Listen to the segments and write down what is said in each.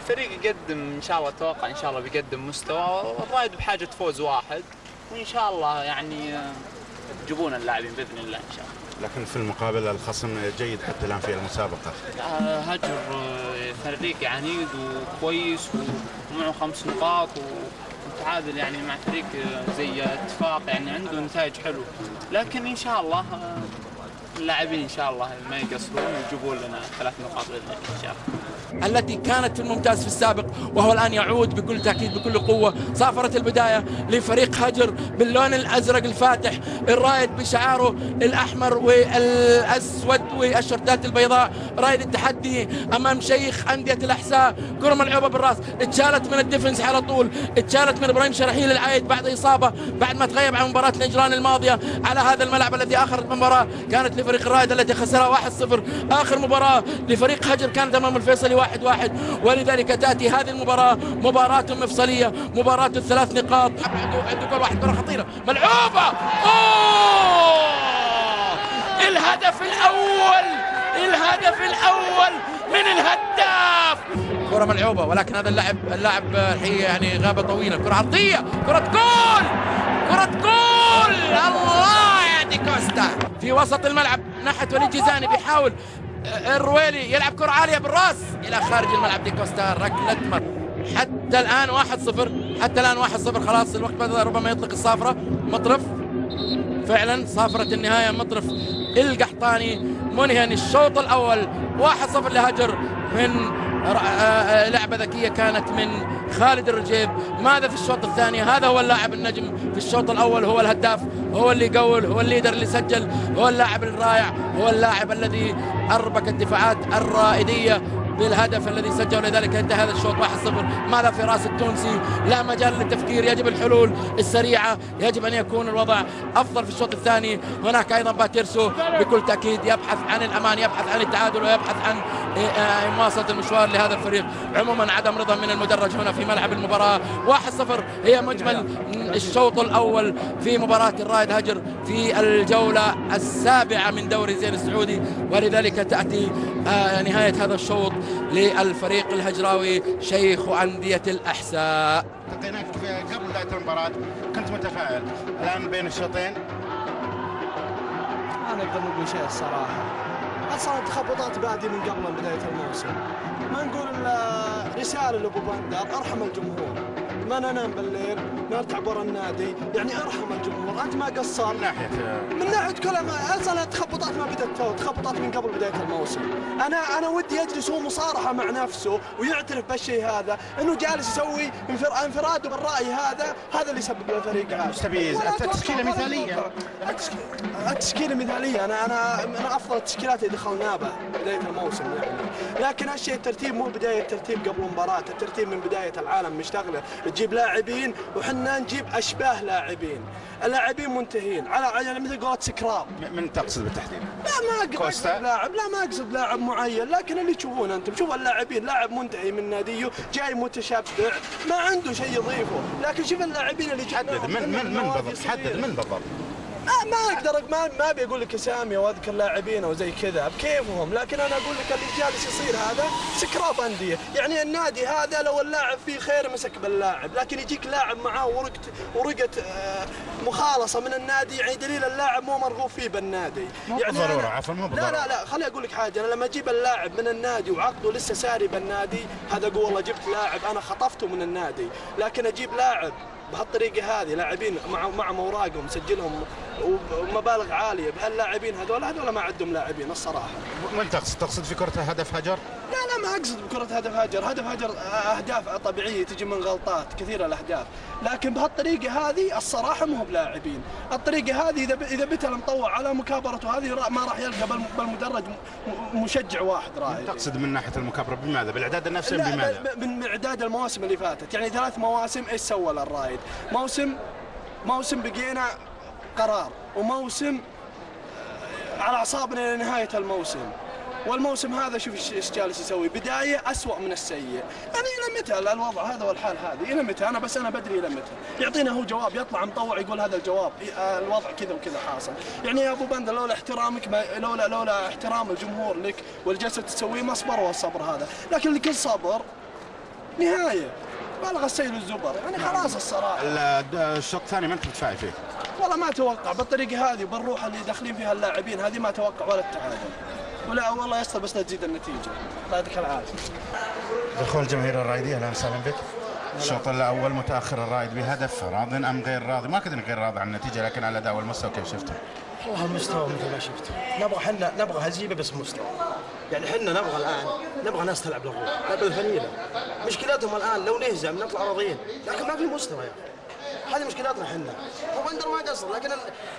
الفريق يقدم ان شاء الله، اتوقع ان شاء الله بيقدم مستوى، والرايد بحاجه فوز واحد، وان شاء الله يعني يجيبون اللاعبين باذن الله ان شاء الله. لكن في المقابل الخصم جيد حتى الان في المسابقه. هجر فريق عنيد وكويس ومعه 5 نقاط ومتعادل يعني مع فريق زي اتفاق، يعني عنده نتائج حلوه، لكن ان شاء الله اللاعبين ان شاء الله ما يقصرون ويجيبون لنا 3 نقاط باذن الله ان شاء الله. التي كانت في الممتاز في السابق وهو الآن يعود بكل تأكيد بكل قوة. صافرة البداية لفريق هجر باللون الأزرق الفاتح، الرايد بشعاره الأحمر والأسود والشرطات البيضاء، رايد التحدي أمام شيخ أندية الأحساء. كرة ملعوبة بالراس، اتشالت من الديفنس على طول، اتشالت من إبراهيم شرحيل العايد بعد إصابة، بعد ما تغيب عن مباراة نجران الماضية على هذا الملعب الذي آخرت مباراة كانت لفريق الرايد التي خسرها 1-0. آخر مباراة لفريق هجر كانت أمام الفيصلي 1-1، ولذلك تأتي هذه المباراة مباراة مفصلية، مباراة ال3 نقاط. عنده جول واحد، كرة خطيرة ملعوبة، الهدف الأول من الهداف. كرة ملعوبة ولكن هذا اللاعب الحقيقة يعني غابة طويلة، كرة عرضية، كرة جول الله يا دي كوستا في وسط الملعب ناحية وليد جيزاني، بيحاول الرويلي يلعب كرة عالية بالراس إلى خارج الملعب. دي كوستا ركلة مرمى. حتى الآن 1-0 خلاص الوقت بدأ ربما يطلق الصافرة. مطرف فعلا صافرة النهاية، مطرف القحطاني منهيا الشوط الأول 1-0 لهجر من لعبة ذكية كانت من خالد الرجيب. ماذا في الشوط الثاني؟ هذا هو اللاعب النجم في الشوط الأول، هو الهداف، هو اللي يقول، هو الليدر اللي سجل، هو اللاعب الرائع، هو اللاعب الذي أربك الدفاعات الرائدية بالهدف الذي سجل. لذلك انتهى هذا الشوط 1-0. ماذا في راس التونسي؟ لا مجال للتفكير، يجب الحلول السريعة، يجب أن يكون الوضع أفضل في الشوط الثاني. هناك أيضا باتيرسو بكل تأكيد يبحث عن الأمان، يبحث عن التعادل، ويبحث عن مواصلة المشوار لهذا الفريق. عموما عدم رضا من المدرج هنا في ملعب المباراة. 1-0 هي مجمل الشوط الأول في مباراة الرائد هجر في الجولة السابعة من دوري زين السعودي، ولذلك تأتي نهاية هذا الشوط للفريق الهجراوي شيخ أندية الأحساء. التقيناك قبل بداية المباراة كنت متفائل، الآن بين الشوطين أنا أقدر نقول شيء الصراحة. أصلا التخبطات بادية من قبل بداية الموسم. ما نقول رسالة لأبو بندر، أرحم الجمهور، ما ننام بالليل نرتع برا النادي، يعني ارحم الجمهور. انت ما قصرت من ناحيه كل ما اصلا التخبطات ما بدات تو، تخبطات من قبل بدايه الموسم. انا ودي يجلس هو مصارحه مع نفسه ويعترف بالشيء هذا، انه جالس يسوي انفراده بالراي هذا اللي يسبب للفريق هذا. مستفيز. التشكيله مثاليه، التشكيله مثاليه. انا من افضل التشكيلات اللي دخلناها بدايه الموسم يعني. لكن هالشيء الترتيب مو بدايه الترتيب قبل المباراه، الترتيب من بدايه العالم مشتغله، تجيب لاعبين وحنا نجيب اشباه لاعبين، اللاعبين منتهين على مثل قولة سكراب. من تقصد بالتحديد؟ لا ما اقصد لاعب، لا ما اقصد لاعب معين، لكن اللي تشوفونه انتم شوف اللاعبين، لاعب منتهي من ناديه جاي متشبع ما عنده شيء يضيفه، لكن شوف اللاعبين اللي حدد من بالضبط. ما اقدر ما ابي اقول لك اسامي واذكر لاعبين او زي كذا بكيفهم، لكن انا اقول لك اللي جالس يصير هذا سكراب انديه، يعني النادي هذا لو اللاعب فيه خير مسك باللاعب، لكن يجيك لاعب معاه ورقه مخالصه من النادي، يعني دليل اللاعب مو مرغوب فيه بالنادي. يعني ضروره عفوا مو بالضروره. لا خليني اقول لك حاجه، انا لما اجيب اللاعب من النادي وعقده لسه ساري بالنادي هذا اقول والله جبت لاعب انا خطفته من النادي، لكن اجيب لاعب بهالطريقه هذه لاعبين مع اوراقهم مسجلهم ومبالغ عاليه بهاللاعبين هذول ما عندهم لاعبين الصراحه. من تقصد في كره هدف هجر؟ لا ما اقصد بكره هدف هجر اهداف طبيعيه تجي من غلطات كثيره الاهداف، لكن بهالطريقه هذه الصراحه مو بلاعبين. الطريقه هذه اذا بتل مطوع على مكابرته هذه ما راح يلقى بالمدرج مشجع واحد راعي. تقصد من ناحيه المكابره بماذا؟ بالاعداد النفسي بماذا؟ من اعداد المواسم اللي فاتت، يعني 3 مواسم ايش سوى للرايد؟ موسم بقينا قرار، وموسم على اعصابنا لنهايه الموسم، والموسم هذا شوف ايش جالس يسوي، بدايه اسوء من السيء. يعني الى متى الوضع هذا والحال هذه؟ الى متى؟ انا بدري الى متى؟ يعطينا هو جواب، يطلع مطوع يقول هذا الجواب، الوضع كذا وكذا حاصل. يعني يا ابو بندر لولا احترامك لولا احترام الجمهور لك والجلسه تسويه ما صبروا الصبر هذا، لكن لكل صبر نهايه بلغ السيل الزبر يعني خلاص الصراحه. الشوط الثاني ما انت متفائل فيه؟ والله ما اتوقع بالطريقه هذه بالروح اللي داخلين فيها اللاعبين هذه ما اتوقع ولا التعادل ولا والله يستر بس لا تزيد النتيجه. الله يعطيك العافيه. دخول الجماهير الرايديه اهلا وسهلا بك. الشوط الاول متاخر الرايد بهدف، راض ام غير راضي؟ ما كنت غير راضي عن النتيجه لكن على الاداء والمستوى كيف شفته؟ والله المستوى مثل ما شفت نبغى هزيمه بس مستوى. يعني احنا نبغى الان ناس تلعب للروح، تلعب الفنيله. مشكلتهم الان لو نهزم نطلع راضيين، لكن ما في مستوى يا اخي. هذه مشكلتنا احنا. هو بندر ما قصر لكن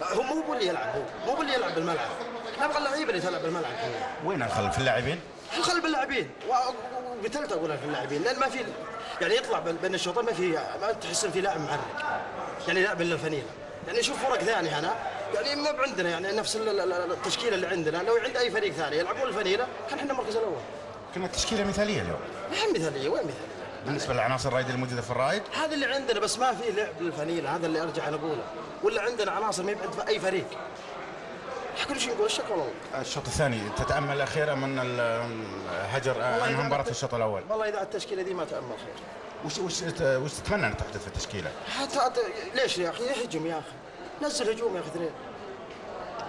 هو مو اللي يلعب، مو اللي يلعب بالملعب. نبغى اللعيبه اللي تلعب بالملعب. وين الخلل في اللاعبين؟ الخلل باللاعبين وقتلت اقولها في اللاعبين لان ما في يعني يطلع بين الشوطين ما تحس ان في لاعب محرك. يعني لاعب الا الفنيله. يعني نشوف فرق ثانيه هنا يعني ما عندنا يعني نفس التشكيله اللي عندنا. لو عند اي فريق ثاني يلعبون الفنيله كان احنا المركز الاول. كنا تشكيله مثاليه اليوم. وين مثاليه؟ بالنسبه للعناصر الرايد الموجوده في الرايد هذا اللي عندنا بس ما في لعب للفنيله. هذا اللي ارجع نقوله. ولا عندنا عناصر ما عند اي فريق. كل شيء نقول الشكر والله. الشوط الثاني تتامل اخيرا من الهجر انها مباراه الشوط الاول. والله اذا التشكيله دي ما تامل خير. وش تتمنى ان تحدث في التشكيله؟ حتى ليش يا اخي؟ يهجم يا اخي. نزل هجوم يا اخي اثنين.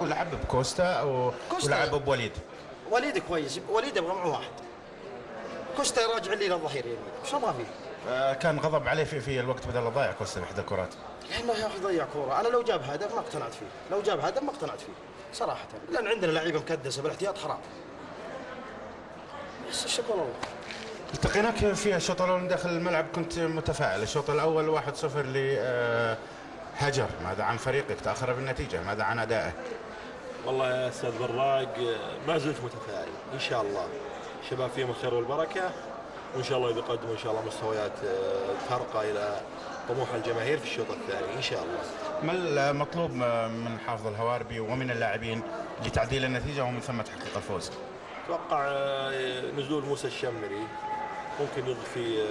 ولعب بكوستا ولعب بوليد. وليد كويس، وليد يبغى معه واحد. كوستا راجع لي للظهير يمين، ايش ما فيه؟ كان غضب عليه في الوقت بدل لا ضيع كوستا بإحدى الكرات. لانه يا اخي ضيع كوره، انا لو جاب هدف ما اقتنعت فيه، صراحه، لان عندنا لعيبه مكدسه بالاحتياط حرام. بس الشكر والله. التقيناك في الشوط الاول داخل الملعب كنت متفائل، الشوط الاول 1-0 لهجر، ماذا عن فريقك؟ تاخر بالنتيجه، ماذا عن ادائه؟ والله يا استاذ براق ما زلت متفائل ان شاء الله، الشباب فيهم الخير والبركه وان شاء الله بيقدموا ان شاء الله مستويات ترقى الى طموح الجماهير في الشوط الثاني ان شاء الله. ما المطلوب من حافظ الهواربي ومن اللاعبين لتعديل النتيجه ومن ثم تحقيق الفوز؟ اتوقع نزول موسى الشمري ممكن يضفي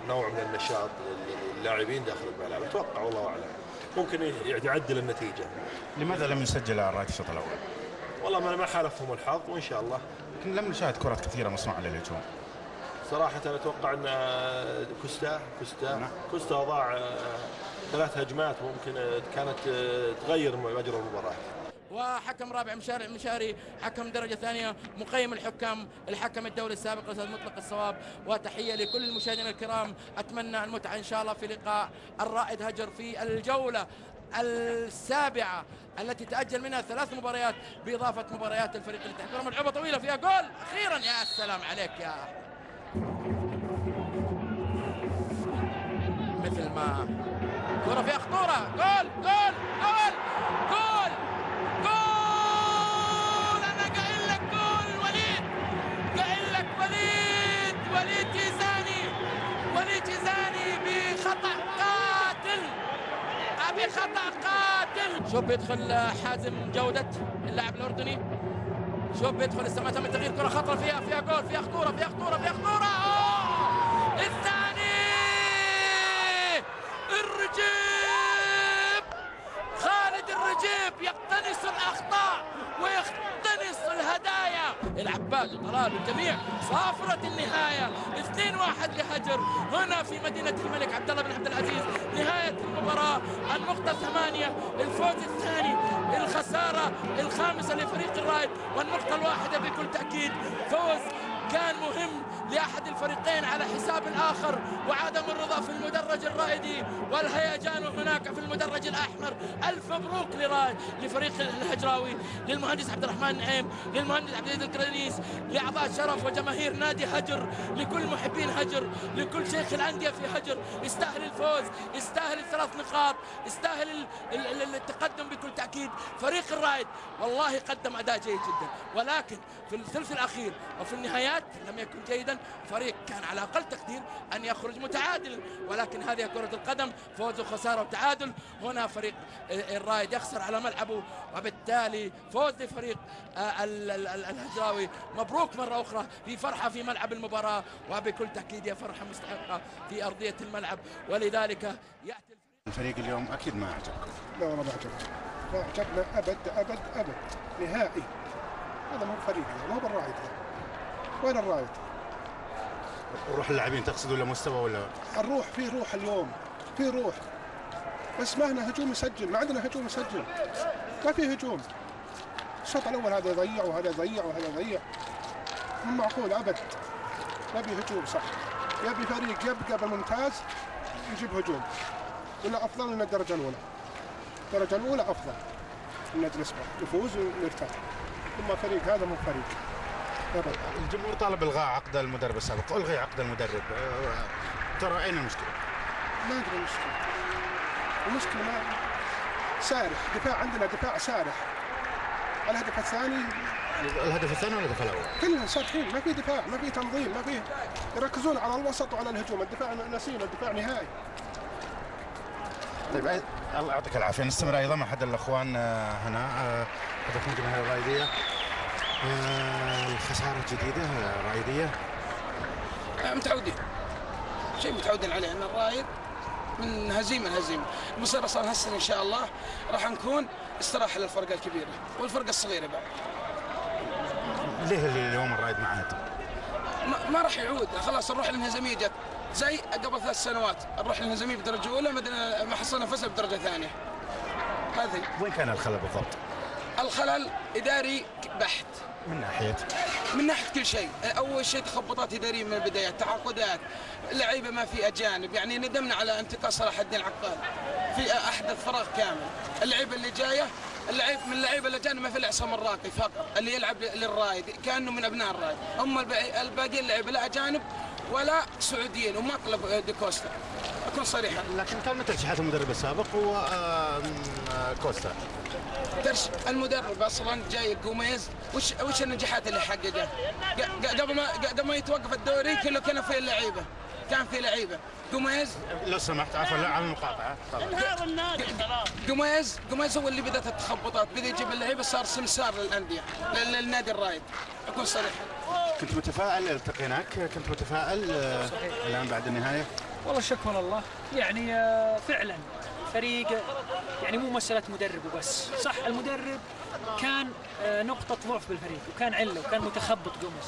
نوع من النشاط للاعبين داخل الملعب، اتوقع والله اعلم ممكن يعدل النتيجه. لماذا لم يسجل الرايد الشوط الاول؟ والله ما حالفهم الحظ وان شاء الله. لكن لم نشاهد كرات كثيره مصنوعه للهجوم. صراحه انا اتوقع ان كوستا ضاع 3 هجمات ممكن كانت تغير مجرى المباراه. وحكم رابع مشاري حكم درجة ثانية مقيم الحكم الدولي السابق الأستاذ مطلق الصواب. وتحية لكل المشاهدين الكرام، أتمنى المتعة إن شاء الله في لقاء الرائد هجر في الجولة السابعة التي تأجل منها 3 مباريات بإضافة مباريات الفريق اللي تحت. ملعوبة طويلة فيها جول أخيرا، يا سلام عليك يا مثل ما كرة فيها خطورة. جول جول جول جول جول، أنا قايل لك جول وليد، قايل لك وليد جيزاني بخطأ قاتل. شوف بيدخل حازم جودة اللاعب الأردني، شوف بيدخل استمع تم التغيير، كرة خطرة فيها جول، فيها خطورة. الثاني الرجيب، خالد الرجيب يقتنص الأخطاء ويقتنص الهدايا. العباد وطلال والجميع صافرة النهاية 2-1 لهجر هنا في مدينة الملك عبد الله بن عبد العزيز. نهاية المباراة النقطة 8، الفوز الثاني، الخسارة الخامسة لفريق الرايد، والنقطة الواحدة بكل تأكيد فوز كان مهم لأحد الفريقين على حساب الآخر، وعدم الرضا في المدرج الرائدي والهيجان هناك في المدرج الأحمر. ألف مبروك لفريق الهجراوي، للمهندس عبد الرحمن نعيم، للمهندس عبد العزيز الكرنيس، لأعضاء شرف وجماهير نادي هجر، لكل محبين هجر، لكل شيخ الأندية في هجر. يستاهل الفوز، يستاهل ال3 نقاط، يستاهل التقدم بكل تأكيد. فريق الرايد والله قدم أداء جيد جدا، ولكن في الثلث الأخير وفي النهايات لم يكن جيدا. فريق كان على أقل تقدير أن يخرج متعادلا، ولكن هذه كرة القدم، فوز وخسارة وتعادل. هنا فريق الرايد يخسر على ملعبه، وبالتالي فوز لفريق الهجراوي. مبروك مرة أخرى، في فرحة في ملعب المباراة، وبكل تأكيد هي فرحة مستحقة في أرضية الملعب، ولذلك يأتي الفريق اليوم أكيد ما أعجبكم. لا والله ما عجبنا أبد نهائي. هذا مو فريقنا، مو بالرايد. وين الرايد؟ روح اللاعبين تقصد ولا مستوى ولا؟ الروح، في روح اليوم، في روح، بس ما هنا هجوم يسجل، ما عندنا هجوم يسجل، ما في هجوم. الشوط الاول هذا يضيع وهذا يضيع وهذا يضيع، مو معقول ابد. نبي هجوم صح، يبي فريق يبقى بالممتاز يجيب هجوم، ولا افضل من الدرجه الاولى. الدرجه الاولى افضل ان نجلس نفوز ونرتاح، اما فريق هذا مو فريق ابد. الجمهور طالب الغاء عقد المدرب السابق، الغي عقد المدرب، ترى اين المشكله؟ ما ادري المشكله. المشكله ما سارح، دفاع عندنا دفاع سارح. الهدف الثاني ولا الهدف الاول؟ كلنا سارحين، ما في دفاع، ما في تنظيم، ما في، يركزون على الوسط وعلى الهجوم، الدفاع نسينا، الدفاع نهائي. طيب الله يعطيك العافيه. نستمر ايضا مع احد الاخوان هنا، حدث من الجماهير الرايديه. الخساره الجديده رايديه متعودين، شيء متعودين عليه ان الرايد من هزيمه لهزيمه. المصير اصلا هالسنه ان شاء الله راح نكون استراحه للفرقه الكبيره والفرقه الصغيره بعد. ليه اليوم الرايد ما عاد؟ ما راح يعود، خلاص الروح الانهزاميه جت زي قبل 3 سنوات، الروح الانهزاميه بدرجه اولى ما حصلنا فزع بدرجه ثانيه. هذه وين كان الخلل بالضبط؟ الخلل اداري بحت. من ناحيه كل شيء. اول شيء تخبطات اداريه من البدايات، تعاقدات، لعيبه ما في اجانب، يعني ندمنا على انتقال صلاح الدين العقاد في احدث فراغ كامل. اللعيبه اللي جايه، من اللعيبه الاجانب ما في الا عصام الراقي فقط اللي يلعب للرايد كانه من ابناء الرايد، هم الباقيين اللعيبه لا اجانب ولا سعوديين، وما طلب ديكوستا، اكون صريحا. لكن كان من ترشيحات المدرب السابق هو كوستا. المدرب اصلا جاي جوميز، وش النجاحات اللي حققها؟ قبل ما يتوقف الدوري كله كان في اللعيبه، كان في لعيبه. جوميز لو سمحت عفوا لا على المقاطعه. انهار النادي خلاص. جوميز هو اللي بدات التخبطات، بدا يجيب اللعيبه، صار سمسار للانديه للنادي الرايد، اكون صريح. كنت متفائل التقيناك، كنت متفائل الان بعد النهايه؟ والله شكرا الله، يعني فعلا فريق، يعني مو مسألة مدرب وبس، صح المدرب كان نقطة ضعف بالفريق وكان عله وكان متخبط جوميز،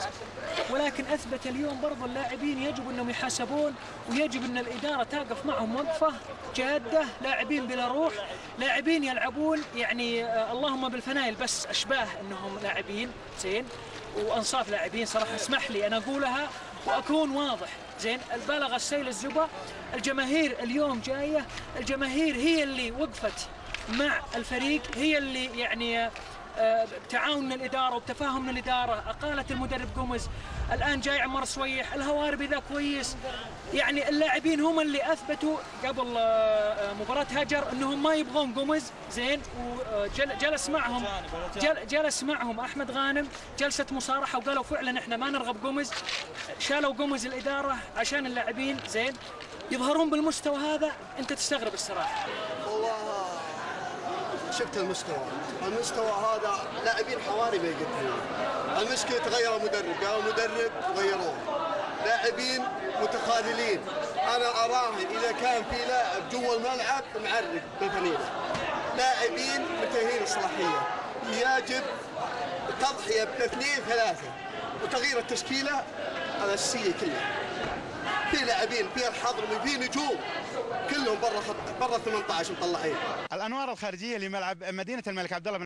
ولكن أثبت اليوم برضو اللاعبين يجب أنهم يحاسبون، ويجب أن الإدارة تقف معهم وقفة جادة. لاعبين بلا روح، لاعبين يلعبون يعني اللهم بالفنايل بس أشباه أنهم لاعبين زين وأنصاف لاعبين صراحة. اسمح لي أنا أقولها وأكون واضح زين، البالغ السيل الزبا. الجماهير اليوم جاية، الجماهير هي اللي وقفت مع الفريق، هي اللي يعني بتعاون من الإدارة وبتفاهم من الإدارة أقالت المدرب جوميز. الآن جاي عمر سويح، الهواربي ذا كويس، يعني اللاعبين هم اللي أثبتوا قبل مباراة هجر أنهم ما يبغون جوميز زين، جلس معهم أحمد غانم جلسة مصارحة وقالوا فعلا إحنا ما نرغب جوميز. شالوا جوميز الإدارة عشان اللاعبين زين يظهرون بالمستوى هذا. أنت تستغرب الصراحة. والله شفت المستوى هذا لاعبين حواري بيقدمون. المشكلة تغير المدرب، قالوا مدرب غيروه، لاعبين متخاذلين. أنا أراهن إذا كان في لاعب جوا الملعب معرق بالفنيلة، لاعبين منتهين الصلاحية، يجب تضحية باثنين ثلاثة وتغيير التشكيلة الأساسية كلها. في لاعبين، في الحضرمي، في نجوم كلهم برا 18 مطلعين. الانوار الخارجيه لملعب مدينه الملك عبد الله